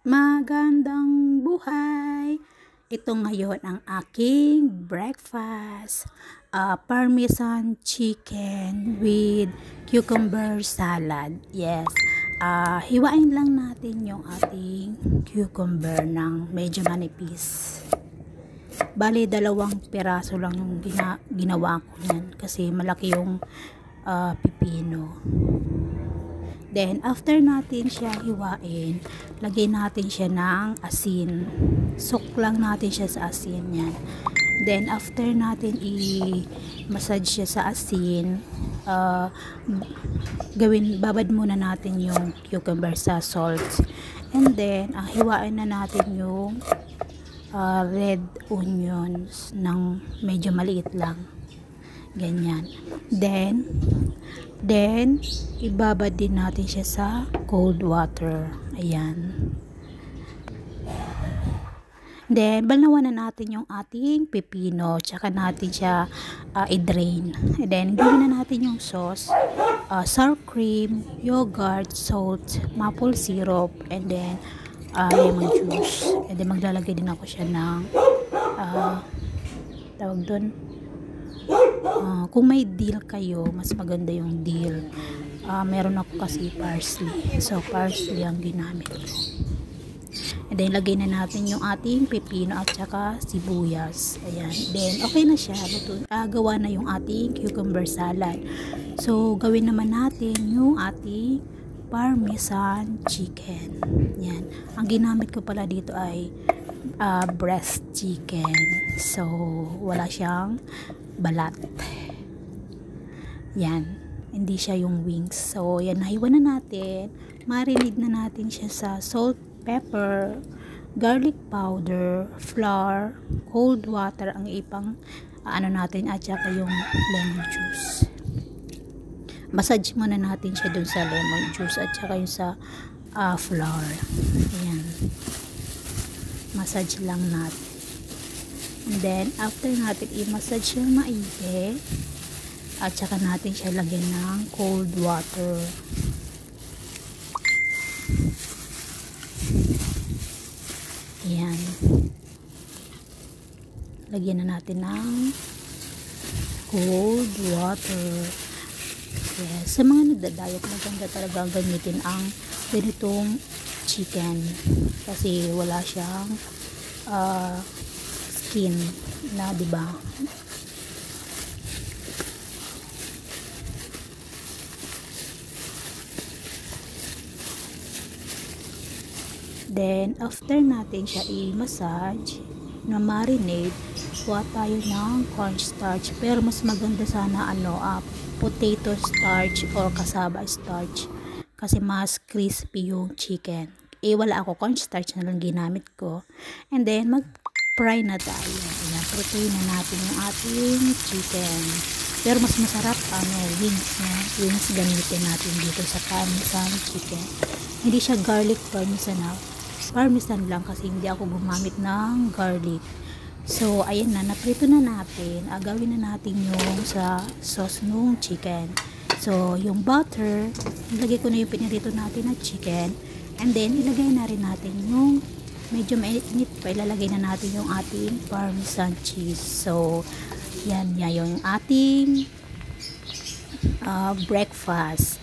Magandang buhay! Ito ngayon ang aking breakfast. Parmesan chicken with cucumber salad. Yes. Hiwain lang natin yung ating cucumber ng medyo manipis. Bali, 2 piraso lang yung ginawa ko yan. Kasi malaki yung pipino. Then, after natin siya hiwain, lagyan natin siya ng asin. Sok lang natin siya sa asin yan. Then, after natin i-massage siya sa asin, babad muna natin yung cucumber sa salt. And then, hiwain na natin yung red onions ng medyo maliit lang. Ganyan. Then, ibabad din natin siya sa cold water. Ayan. Then, balnawan na natin yung ating pepino. Tsaka natin siya i-drain. Then, gawin na natin yung sauce. Sour cream, yogurt, salt, maple syrup, and then, lemon juice. And then, maglalagay din ako siya ng tawag doon. Kung may dill kayo, mas maganda yung dill. Meron ako kasi parsley. So, parsley ang ginamit ko. And then, lagay na natin yung ating pepino at saka sibuyas. Ayan. Then, okay na siya. Gawa na yung ating cucumber salad. So, gawin naman natin yung ating parmesan chicken. Ayan. Ang ginamit ko pala dito ay breast chicken. So, wala siyang balat. Yan. Hindi siya yung wings. So, yan. Nahiwan na natin. Marinate na natin siya sa salt, pepper, garlic powder, flour, cold water ang ipang natin at saka yung lemon juice. Massage muna natin siya dun sa lemon juice at saka yung sa flour. Ayan. Massage lang natin. And then, after natin i-massage yung maigi, at saka natin siya lagyan ng cold water. Ayan. Lagyan na natin ng cold water. Yes. Sa mga nagda-diet, maganda talaga gamitin ang ganitong chicken. Kasi wala siyang skin na, diba? Then, after natin siya i-massage, na marinate, kuha tayo ng cornstarch. Pero mas maganda sana potato starch or cassava starch. Kasi mas crispy yung chicken. Wala ako, cornstarch na lang ginamit ko. And then, mag-fry na tayo. Ayan, protein na natin yung ating chicken. Pero mas masarap, wings na. Wings gamitin natin dito sa parmesan chicken. Hindi siya garlic parmesan parmesan lang kasi hindi ako gumamit ng garlic. So, ayan na, naprito na natin. Gawin na natin yung sa sauce nung chicken. So, yung butter, ilagay ko na yung pinirito natin na chicken. And then, ilagay na rin natin yung medyo mainit pa. Ilalagay na natin yung ating parmesan cheese. So, yan yung ating breakfast.